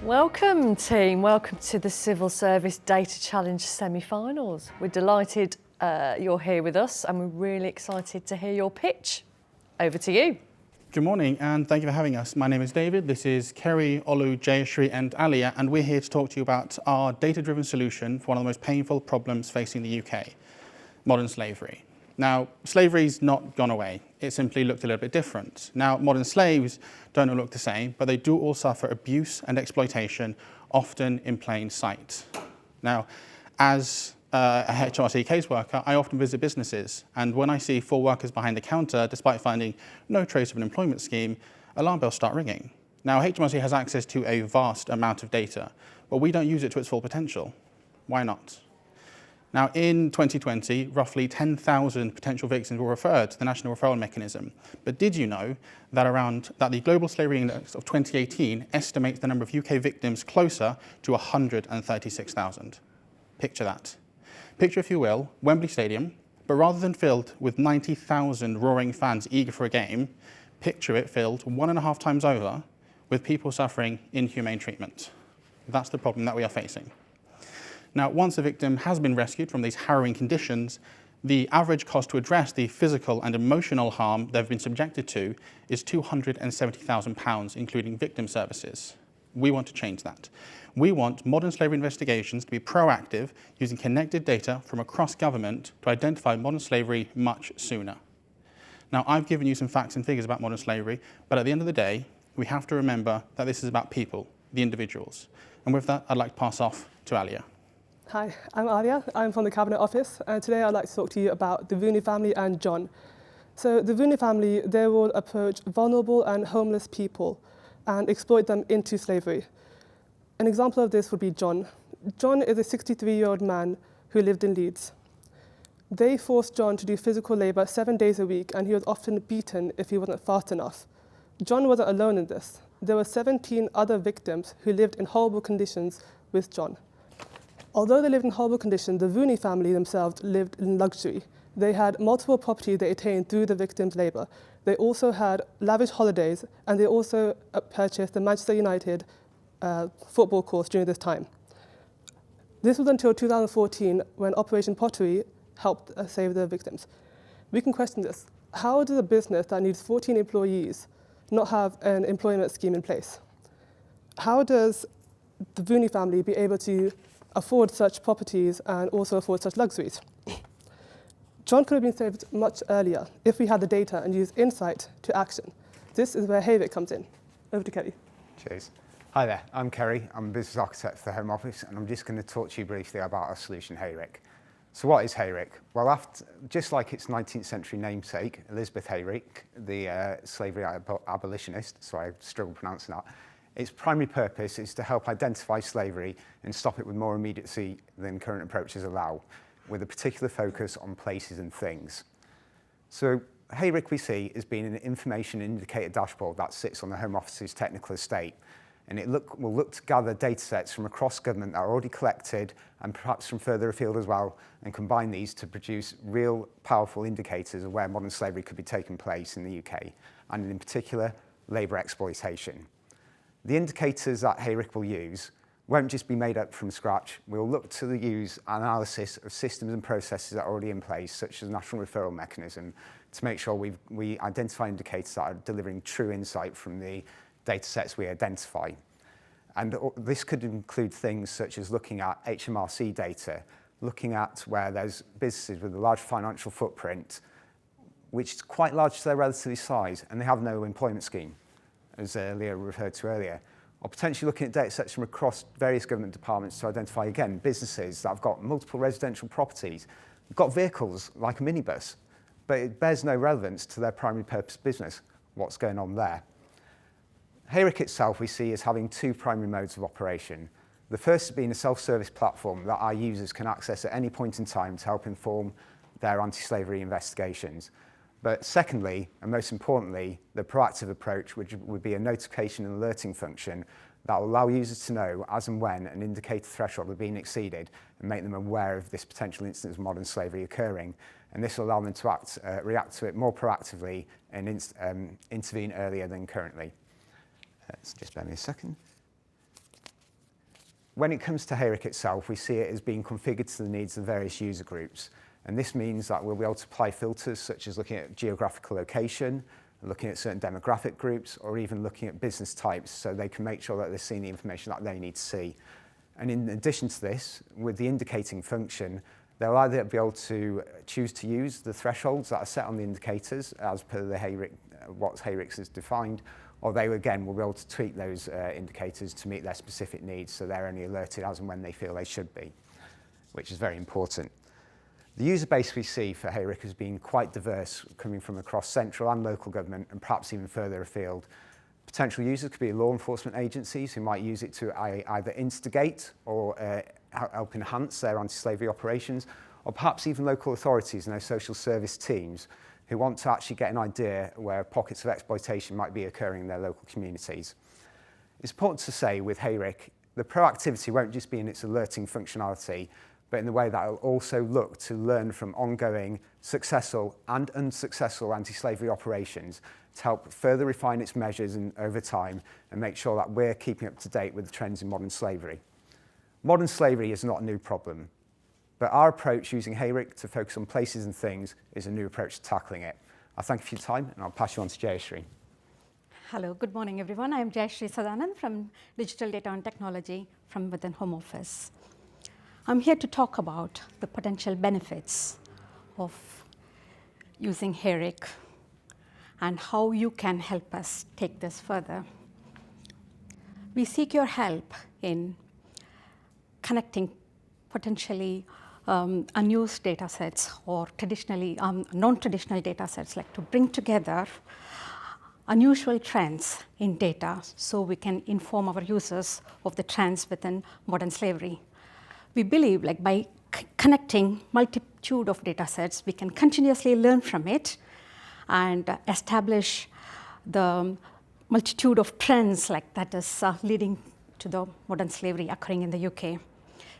Welcome team, welcome to the Civil Service Data Challenge semi-finals. We're delighted you're here with us and we're really excited to hear your pitch. Over to you. Good morning and thank you for having us. My name is David, this is Kerry, Olu, Jayashri and Alia, and we're here to talk to you about our data-driven solution for one of the most painful problems facing the UK, modern slavery. Now, slavery's not gone away. It simply looked a little bit different. Now, modern slaves don't all look the same, but they do all suffer abuse and exploitation, often in plain sight. Now, as a HMRC caseworker, I often visit businesses, and when I see 4 workers behind the counter, despite finding no trace of an employment scheme, alarm bells start ringing. Now, HMRC has access to a vast amount of data, but we don't use it to its full potential. Why not? Now, in 2020, roughly 10,000 potential victims were referred to the National Referral Mechanism. But did you know that the Global Slavery Index of 2018 estimates the number of UK victims closer to 136,000? Picture that. Picture, if you will, Wembley Stadium, but rather than filled with 90,000 roaring fans eager for a game, picture it filled 1.5 times over with people suffering inhumane treatment. That's the problem that we are facing. Now, once a victim has been rescued from these harrowing conditions, the average cost to address the physical and emotional harm they've been subjected to is £270,000, including victim services. We want to change that. We want modern slavery investigations to be proactive, using connected data from across government to identify modern slavery much sooner. Now, I've given you some facts and figures about modern slavery, but at the end of the day, we have to remember that this is about people, the individuals. And with that, I'd like to pass off to Alia. Hi, I'm Alia. I'm from the Cabinet Office, and today I'd like to talk to you about the Vuni family and John. So the Vuni family, they will approach vulnerable and homeless people and exploit them into slavery. An example of this would be John. John is a 63-year-old man who lived in Leeds. They forced John to do physical labour 7 days a week, and he was often beaten if he wasn't fast enough. John wasn't alone in this. There were 17 other victims who lived in horrible conditions with John. Although they lived in horrible conditions, the Vuni family themselves lived in luxury. They had multiple properties they attained through the victims' labour. They also had lavish holidays, and they also purchased the Manchester United football course during this time. This was until 2014, when Operation Pottery helped save the victims. We can question this. How does a business that needs 14 employees not have an employment scheme in place? How does the Vuni family be able to afford such properties and also afford such luxuries? John could have been saved much earlier if we had the data and used insight to action. This is where HAVIC comes in. Over to Kerry. Cheers. Hi there, I'm Kerry. I'm a business architect for the Home Office, and I'm just going to talk to you briefly about our solution, HAVIC. So what is HAVIC? Well, just like its 19th century namesake, Elizabeth Hayrick, the slavery abolitionist, so I struggle pronouncing that, its primary purpose is to help identify slavery and stop it with more immediacy than current approaches allow, with a particular focus on places and things. So HAVIC we see as being an information indicator dashboard that sits on the Home Office's technical estate, and it will look to gather data sets from across government that are already collected and perhaps from further afield as well, and combine these to produce real powerful indicators of where modern slavery could be taking place in the UK, and in particular, labour exploitation. The indicators that HAVIC will use won't just be made up from scratch. We'll look to use analysis of systems and processes that are already in place, such as the National Referral Mechanism, to make sure we identify indicators that are delivering true insight from the data sets we identify. And this could include things such as looking at HMRC data, looking at where there's businesses with a large financial footprint, which is quite large to their relative size, and they have no employment scheme, as Leah referred to earlier, or potentially looking at data sets from across various government departments to identify, again, businesses that have got multiple residential properties, got vehicles like a minibus, but it bears no relevance to their primary purpose business, what's going on there. HAVIC itself we see as having 2 primary modes of operation. The first being a self-service platform that our users can access at any point in time to help inform their anti-slavery investigations. But secondly, and most importantly, the proactive approach, which would be a notification and alerting function that will allow users to know as and when an indicator threshold has been exceeded and make them aware of this potential instance of modern slavery occurring. And this will allow them to react to it more proactively and intervene earlier than currently. Just bear me a second. When it comes to HERIC itself, we see it as being configured to the needs of various user groups. And this means that we'll be able to apply filters such as looking at geographical location, looking at certain demographic groups, or even looking at business types so they can make sure that they're seeing the information that they need to see. And in addition to this, with the indicating function, they'll either be able to choose to use the thresholds that are set on the indicators as per the HERIC, what HERIC is defined, or they again will be able to tweak those indicators to meet their specific needs so they're only alerted as and when they feel they should be, which is very important. The user base we see for HERIC has been quite diverse, coming from across central and local government and perhaps even further afield. Potential users could be law enforcement agencies who might use it to either instigate or help enhance their anti-slavery operations, or perhaps even local authorities and their social service teams who want to actually get an idea where pockets of exploitation might be occurring in their local communities. It's important to say with HERIC, the proactivity won't just be in its alerting functionality, but in the way that it'll also look to learn from ongoing successful and unsuccessful anti-slavery operations to help further refine its measures over time and make sure that we're keeping up to date with the trends in modern slavery. Modern slavery is not a new problem, but our approach using HERIC to focus on places and things is a new approach to tackling it. I thank you for your time, and I'll pass you on to Jayashree. Hello, good morning, everyone. I'm Jayashree Sadanand from Digital Data and Technology from within Home Office. I'm here to talk about the potential benefits of using HERIC and how you can help us take this further. We seek your help in connecting potentially unused data sets or traditionally non-traditional data sets, like to bring together unusual trends in data so we can inform our users of the trends within modern slavery. We believe by connecting multitude of data sets, we can continuously learn from it and establish the multitude of trends that is leading to the modern slavery occurring in the UK.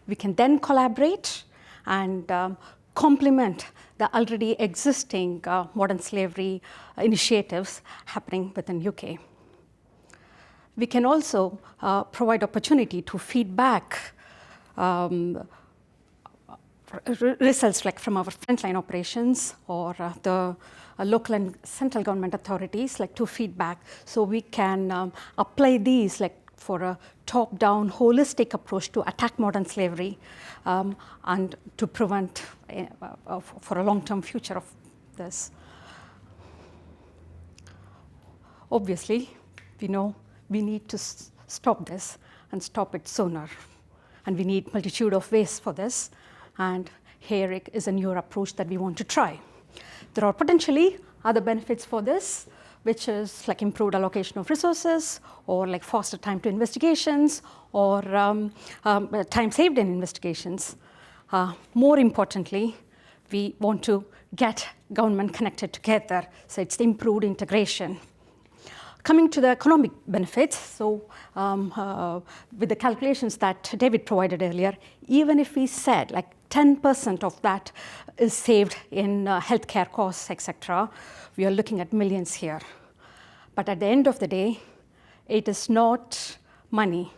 We can then collaborate and complement the already existing modern slavery initiatives happening within UK. We can also provide opportunity to feedback results from our frontline operations or the local and central government authorities to feedback, so we can apply these for a top-down holistic approach to attack modern slavery and to prevent for a long-term future of this. Obviously, we know we need to stop this and stop it sooner. And we need multitude of ways for this, and HERIC is a newer approach that we want to try. There are potentially other benefits for this, which is improved allocation of resources, or faster time to investigations, or time saved in investigations. More importantly, we want to get government connected together, so it's improved integration. Coming to the economic benefits, so with the calculations that David provided earlier, even if we said 10% of that is saved in healthcare costs, etc., we are looking at millions here. But at the end of the day, it is not money.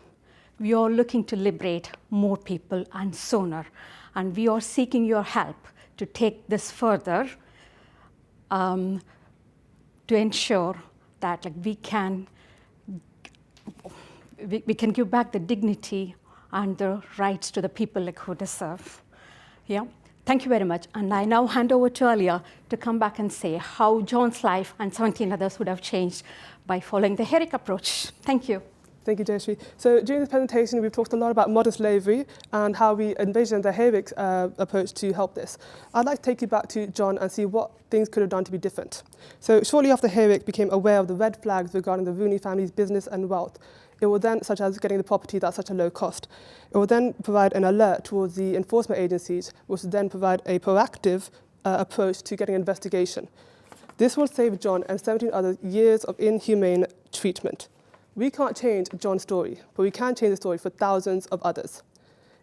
We are looking to liberate more people and sooner, and we are seeking your help to take this further to ensure that we can give back the dignity and the rights to the people who deserve. Yeah. Thank you very much. And I now hand over to Alia to come back and say how John's life and 17 others would have changed by following the HERIC approach. Thank you. Thank you, Jayashree. So during this presentation, we've talked a lot about modern slavery and how we envision the HERIC approach to help this. I'd like to take you back to John and see what things could have done to be different. So shortly after HERIC became aware of the red flags regarding the Rooney family's business and wealth, it will then, such as getting the property at such a low cost, it will then provide an alert towards the enforcement agencies, which will then provide a proactive approach to getting investigation. This will save John and 17 others years of inhumane treatment. We can't change John's story, but we can change the story for thousands of others.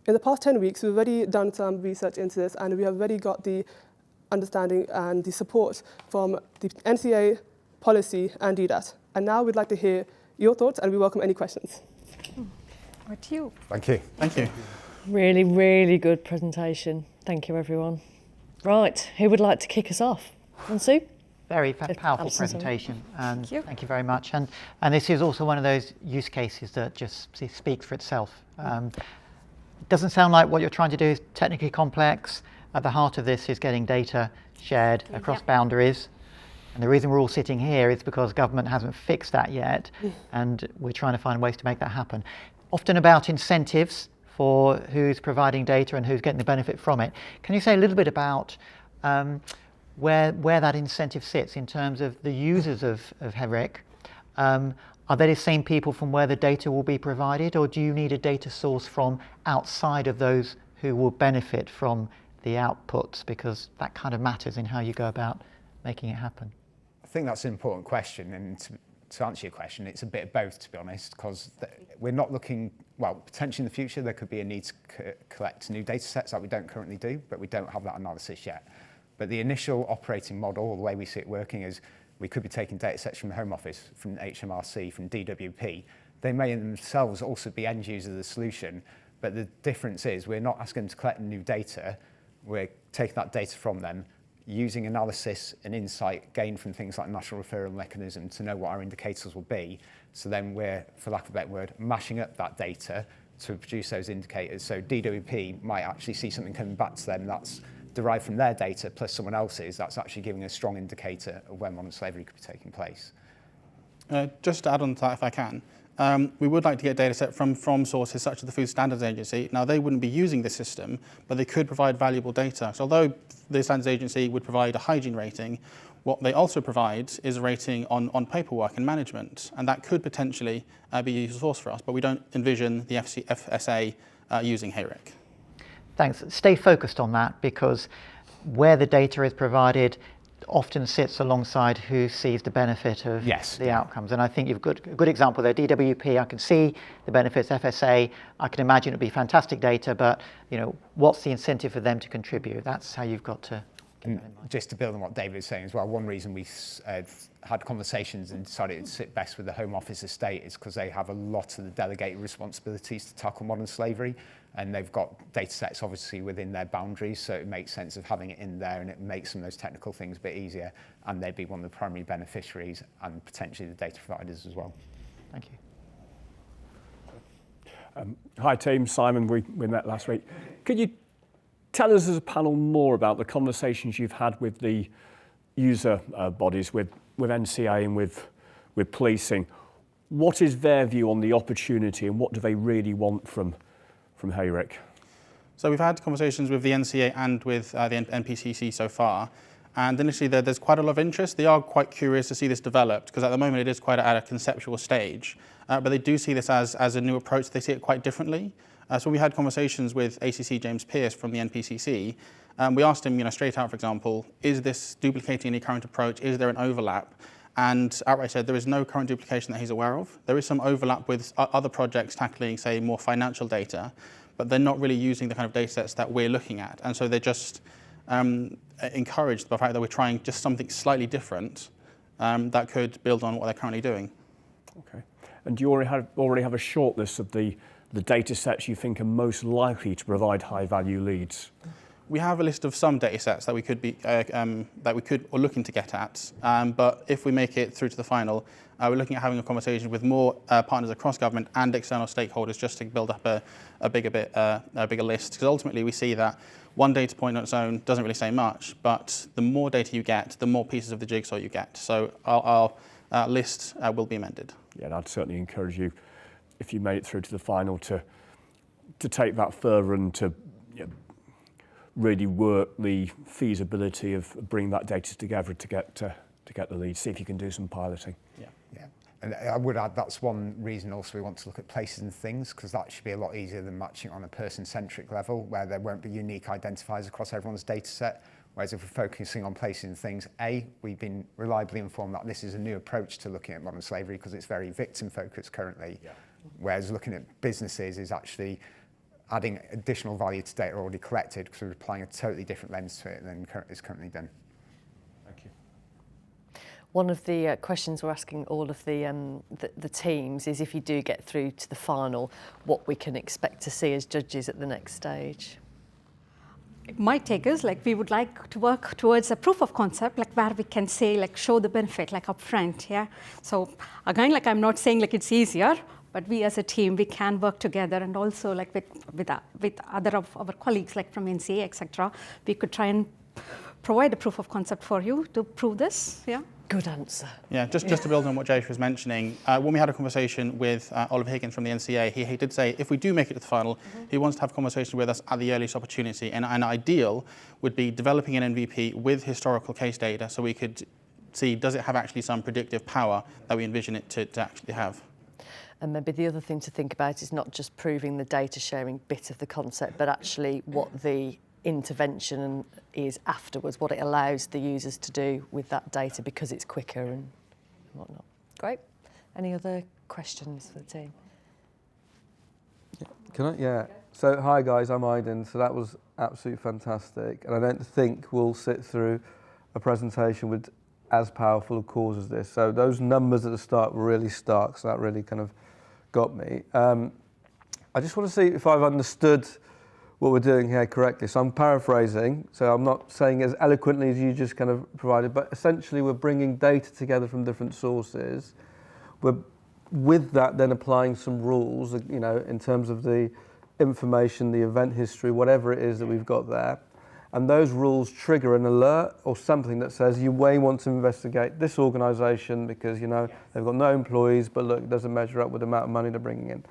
In the past 10 weeks, we've already done some research into this, and we have already got the understanding and the support from the NCA, policy, and DDAT. And now we'd like to hear your thoughts, and we welcome any questions. Over to you. Thank you. Thank you. Really, really good presentation. Thank you, everyone. Right, who would like to kick us off? Sue? Very powerful Alison, sorry. presentation, and Thank you. thank you very much. And this is also one of those use cases that just speaks for itself. It doesn't sound like what you're trying to do is technically complex. At the heart of this is getting data shared across Yep. boundaries. And the reason we're all sitting here is because government hasn't fixed that yet, and we're trying to find ways to make that happen. Often about incentives for who's providing data and who's getting the benefit from it. Can you say a little bit about where that incentive sits in terms of the users of HERIC? Are they the same people from where the data will be provided, or do you need a data source from outside of those who will benefit from the outputs? Because that kind of matters in how you go about making it happen. I think that's an important question, and to answer your question, it's a bit of both, to be honest, because we're not looking, well, potentially in the future there could be a need to collect new data sets that we don't currently do, but we don't have that analysis yet. But the initial operating model, or the way we see it working, is we could be taking data sets from the Home Office, from HMRC, from DWP. They may in themselves also be end users of the solution, but the difference is we're not asking them to collect new data, we're taking that data from them, using analysis and insight gained from things like national referral mechanism to know what our indicators will be. So then we're, for lack of a better word, mashing up that data to produce those indicators. So DWP might actually see something coming back to them that's derived from their data plus someone else's, that's actually giving a strong indicator of when modern slavery could be taking place. Just to add on to that, if I can, we would like to get data set from sources such as the Food Standards Agency. Now, they wouldn't be using this system, but they could provide valuable data. So although the Standards Agency would provide a hygiene rating, what they also provide is a rating on paperwork and management, and that could potentially be a useful source for us, but we don't envision the FSA using HERIC. Thanks. Stay focused on that, because where the data is provided often sits alongside who sees the benefit of the outcomes. And I think you've got a good example there. DWP, I can see the benefits. FSA, I can imagine it would be fantastic data, but what's the incentive for them to contribute? That's how you've got to keep that in mind. Just to build on what David was saying as well, one reason we had conversations and decided to sit best with the Home Office estate is because they have a lot of the delegated responsibilities to tackle modern slavery, and they've got data sets obviously within their boundaries, so it makes sense of having it in there, and it makes some of those technical things a bit easier, and they'd be one of the primary beneficiaries and potentially the data providers as well. Thank you. Hi team, Simon, we met last week. Could you tell us as a panel more about the conversations you've had with the user bodies, with NCA and with policing? What is their view on the opportunity, and what do they really want from HERIC? So we've had conversations with the NCA and with the NPCC so far, and initially there's quite a lot of interest. They are quite curious to see this developed, because at the moment it is quite at a conceptual stage, but they do see this as a new approach. They see it quite differently. So we had conversations with ACC James Pearce from the NPCC. We asked him, straight out, for example, is this duplicating any current approach? Is there an overlap? And outright said there is no current duplication that he's aware of. There is some overlap with other projects tackling, say, more financial data, but they're not really using the kind of data sets that we're looking at. And so they're just encouraged by the fact that we're trying just something slightly different that could build on what they're currently doing. Okay. And do you already have a short list of the data sets you think are most likely to provide high-value leads? We have a list of some data sets that we could be or looking to get at, but if we make it through to the final, we're looking at having a conversation with more partners across government and external stakeholders just to build up a bigger list. Because ultimately we see that one data point on its own doesn't really say much, but the more data you get, the more pieces of the jigsaw you get. So our list will be amended. Yeah, and I'd certainly encourage you, if you made it through to the final, to take that further and to really work the feasibility of bringing that data together to get the lead. See if you can do some piloting. Yeah. And I would add that's one reason also we want to look at places and things, because that should be a lot easier than matching on a person-centric level, where there won't be unique identifiers across everyone's data set. Whereas if we're focusing on places and things, we've been reliably informed that this is a new approach to looking at modern slavery because it's very victim-focused currently. Yeah. Whereas looking at businesses is actually adding additional value to data already collected, because we're applying a totally different lens to it than is currently done. Thank you. One of the questions we're asking all of the teams is if you do get through to the final, what we can expect to see as judges at the next stage. It might take us, like we would like to work towards a proof of concept, like where we can say, like show the benefit, like upfront, yeah. So again, like I'm not saying like it's easier, but we as a team, we can work together, and also like with other of our colleagues, like from NCA, etc. We could try and provide a proof of concept for you to prove this, yeah. Good answer. Yeah, just to build on what Jayesh was mentioning, when we had a conversation with Oliver Higgins from the NCA, he did say if we do make it to the final, he wants to have a conversation with us at the earliest opportunity. And an ideal would be developing an MVP with historical case data so we could see, does it have actually some predictive power that we envision it to actually have? And maybe the other thing to think about is not just proving the data sharing bit of the concept, but actually what the intervention is afterwards, what it allows the users to do with that data because it's quicker and whatnot. Great. Any other questions for the team? Can I? Yeah. So hi guys, I'm Aiden. So that was absolutely fantastic, and I don't think we'll sit through a presentation with as powerful a cause as this. So those numbers at the start were really stark. So that really kind of got me. I just want to see if I've understood what we're doing here correctly. So I'm paraphrasing, so I'm not saying as eloquently as you just kind of provided, but essentially we're bringing data together from different sources. We're with that then applying some rules, you know, in terms of the information, the event history, whatever it is that we've got there. And those rules trigger an alert or something that says you may want to investigate this organisation because, you know, they've got no employees, but look, it doesn't measure up with the amount of money they're bringing in.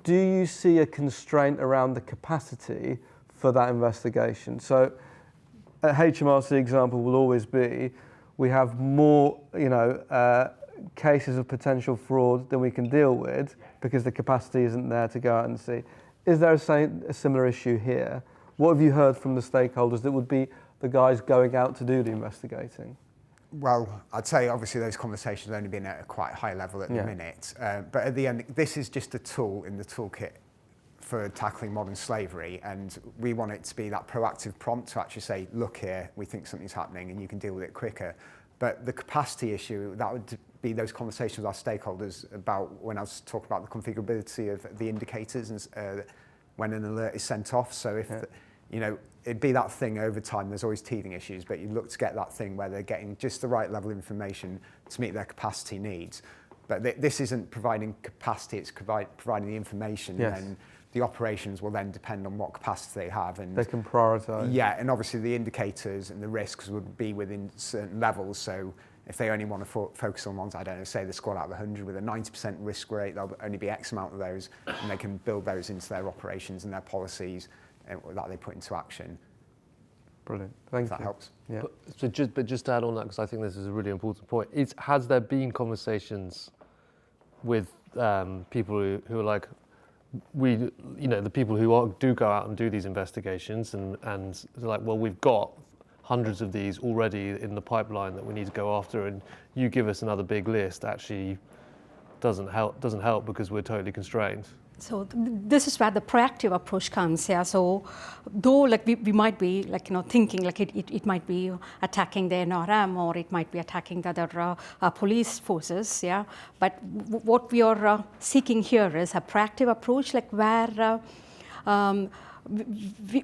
Do you see a constraint around the capacity for that investigation? So a HMRC example will always be, we have more, you know, cases of potential fraud than we can deal with because the capacity isn't there to go out and see. Is there a similar issue here? What have you heard from the stakeholders that would be the guys going out to do the investigating? Well, I'd say obviously those conversations have only been at a quite high level at the minute. But at the end, this is just a tool in the toolkit for tackling modern slavery. And we want it to be that proactive prompt to actually say, look here, we think something's happening and you can deal with it quicker. But the capacity issue, that would be those conversations with our stakeholders about when I was talking about the configurability of the indicators and when an alert is sent off. So if, you know, it'd be that thing over time, there's always teething issues, but you look to get that thing where they're getting just the right level of information to meet their capacity needs. But this isn't providing capacity, it's providing the information, and the operations will then depend on what capacity they have. And they can prioritise. Yeah, and obviously the indicators and the risks would be within certain levels. So if they only want to focus on ones, I don't know, say the score out of 100 with a 90% risk rate, there'll only be X amount of those, and they can build those into their operations and their policies that they put into action. Brilliant, thank you. That helps. Yeah. But just to add on that, because I think this is a really important point, has there been conversations with people who are like, the people who do go out and do these investigations and they're like, well, we've got hundreds of these already in the pipeline that we need to go after, and you give us another big list actually doesn't help because we're totally constrained. So this is where the proactive approach comes, yeah. So though like we might be like, you know, thinking like it might be attacking the NRM or it might be attacking the other police forces, yeah. But what we are seeking here is a proactive approach, like where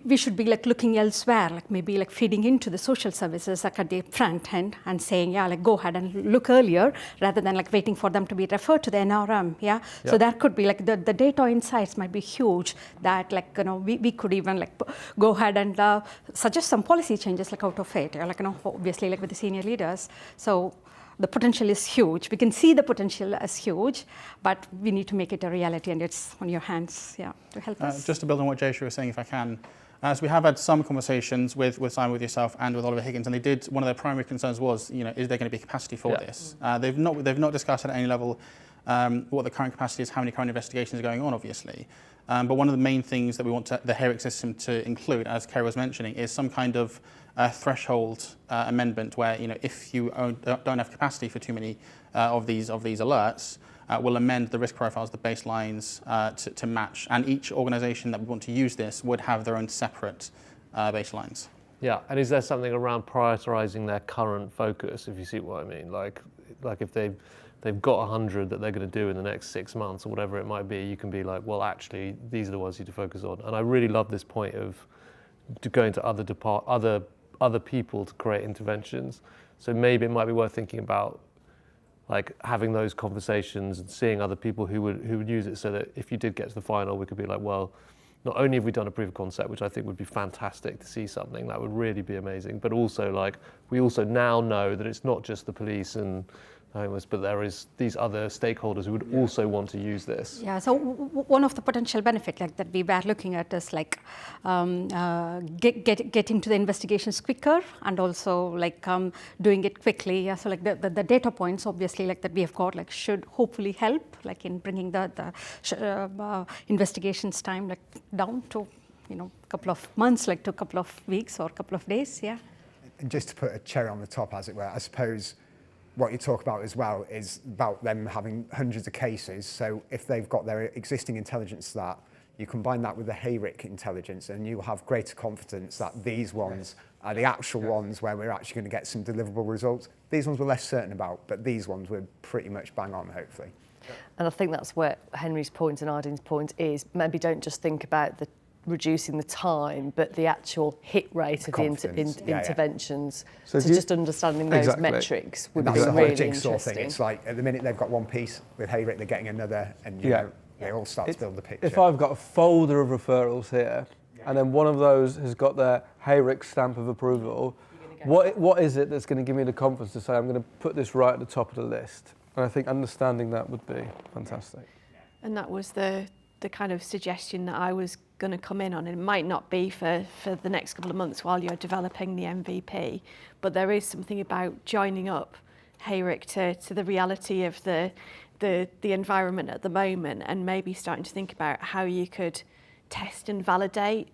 we should be like looking elsewhere, like maybe like feeding into the social services like at the front end and saying, yeah, like go ahead and look earlier rather than like waiting for them to be referred to the NRM, yeah. So that could be like the data insights might be huge that like, you know, we could even like go ahead and suggest some policy changes like out of it, like, you know, obviously like with the senior leaders. So the potential is huge. We can see the potential as huge, but we need to make it a reality, and it's on your hands, yeah, to help us. Just to build on what Jayesh was saying, if I can. So we have had some conversations with Simon, with yourself, and with Oliver Higgins, and one of their primary concerns was, you know, is there going to be capacity for this? They've not discussed at any level what the current capacity is, how many current investigations are going on, obviously. But one of the main things that we want the HERIC system to include, as Kerry was mentioning, is some kind of threshold amendment where, you know, if you don't have capacity for too many of these alerts, we'll amend the risk profiles, the baselines to match. And each organisation that would want to use this would have their own separate baselines. Yeah, and is there something around prioritising their current focus, if you see what I mean? Like if they've got 100 that they're going to do in the next 6 months or whatever it might be, you can be like, well, actually, these are the ones you need to focus on. And I really love this point of going to other people to create interventions. So maybe it might be worth thinking about like having those conversations and seeing other people who would use it, so that if you did get to the final, we could be like, well, not only have we done a proof of concept, which I think would be fantastic to see something, that would really be amazing, but also like we also now know that it's not just the police and homeless, but there is these other stakeholders who would also want to use this. Yeah, so one of the potential benefit like that we were looking at is like getting to the investigations quicker, and also like doing it quickly. Yeah, so like the data points obviously like that we have got like should hopefully help like in bringing the investigations time like down to a couple of months, like to a couple of weeks or a couple of days. Yeah. And just to put a cherry on the top, as it were, I suppose what you talk about as well is about them having hundreds of cases. So if they've got their existing intelligence to that, you combine that with the HARIC intelligence, and you have greater confidence that these ones are the actual ones where we're actually going to get some deliverable results. These ones we're less certain about, but these ones we're pretty much bang on, hopefully. And I think that's where Henry's point and Ardine's point is, maybe don't just think about the reducing the time, but the actual hit rate of the interventions. So just understanding those metrics would be really interesting. It's like at the minute they've got one piece with HARIC, they're getting another, and you know, they all start to build the picture. If I've got a folder of referrals here, and then one of those has got their HARIC stamp of approval, what is it that's going to give me the confidence to say I'm going to put this right at the top of the list? And I think understanding that would be fantastic. And that was the kind of suggestion that I was going to come in on. It might not be for the next couple of months while you're developing the MVP, but there is something about joining up HARIC to the reality of the environment at the moment, and maybe starting to think about how you could test and validate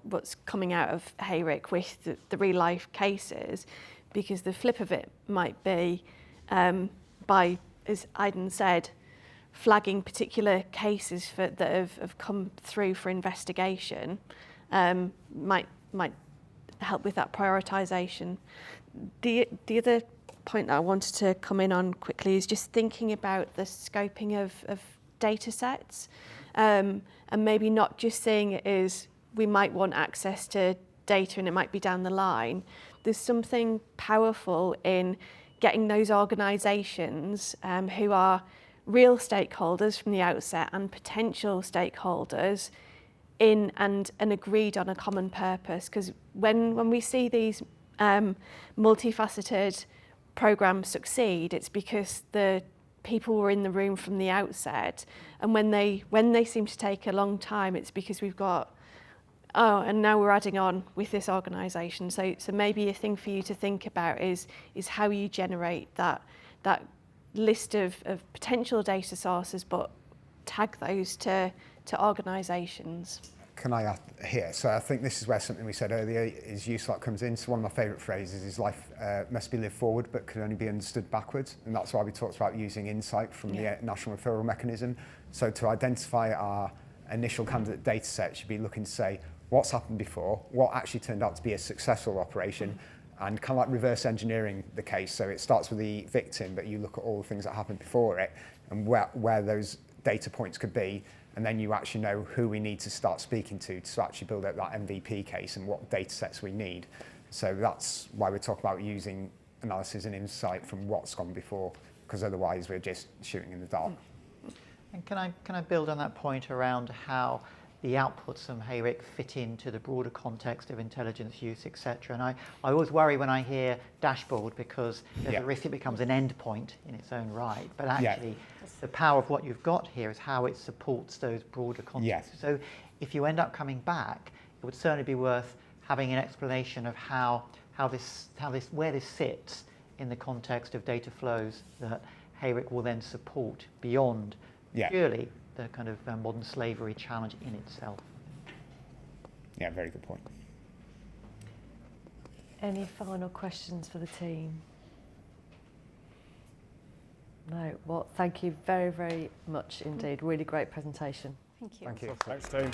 what's coming out of HARIC with the real life cases, because the flip of it might be by, as Aiden said, flagging particular cases that have come through for investigation might help with that prioritisation. The other point that I wanted to come in on quickly is just thinking about the scoping of data sets, and maybe not just seeing it as we might want access to data and it might be down the line. There's something powerful in getting those organisations who are real stakeholders from the outset and potential stakeholders in and agreed on a common purpose. Because when we see these multifaceted programmes succeed, it's because the people were in the room from the outset, and when they seem to take a long time, it's because we've got, and now we're adding on with this organisation. So maybe a thing for you to think about is how you generate that list of potential data sources, but tag those to organisations. Can I add here? So I think this is where something we said earlier is useful that comes in. So one of my favourite phrases is life must be lived forward but can only be understood backwards. And that's why we talked about using insight from the National Referral Mechanism. So to identify our initial candidate data set, you'd be looking to say what's happened before, what actually turned out to be a successful operation, and kind of like reverse engineering the case. So it starts with the victim, but you look at all the things that happened before it and where those data points could be, and then you actually know who we need to start speaking to actually build out that MVP case and what data sets we need. So that's why we talk about using analysis and insight from what's gone before, because otherwise we're just shooting in the dark. And can I build on that point around how the outputs from HARIC fit into the broader context of intelligence use, etc. And I always worry when I hear dashboard, because there's a risk it becomes an endpoint in its own right. But actually, the power of what you've got here is how it supports those broader contexts. So if you end up coming back, it would certainly be worth having an explanation of where this sits in the context of data flows that HARIC will then support beyond purely the kind of modern slavery challenge in itself. Yeah, very good point. Any final questions for the team? No. Well, thank you very, very much indeed. Really great presentation. Thank you. Thank you. Thanks, team.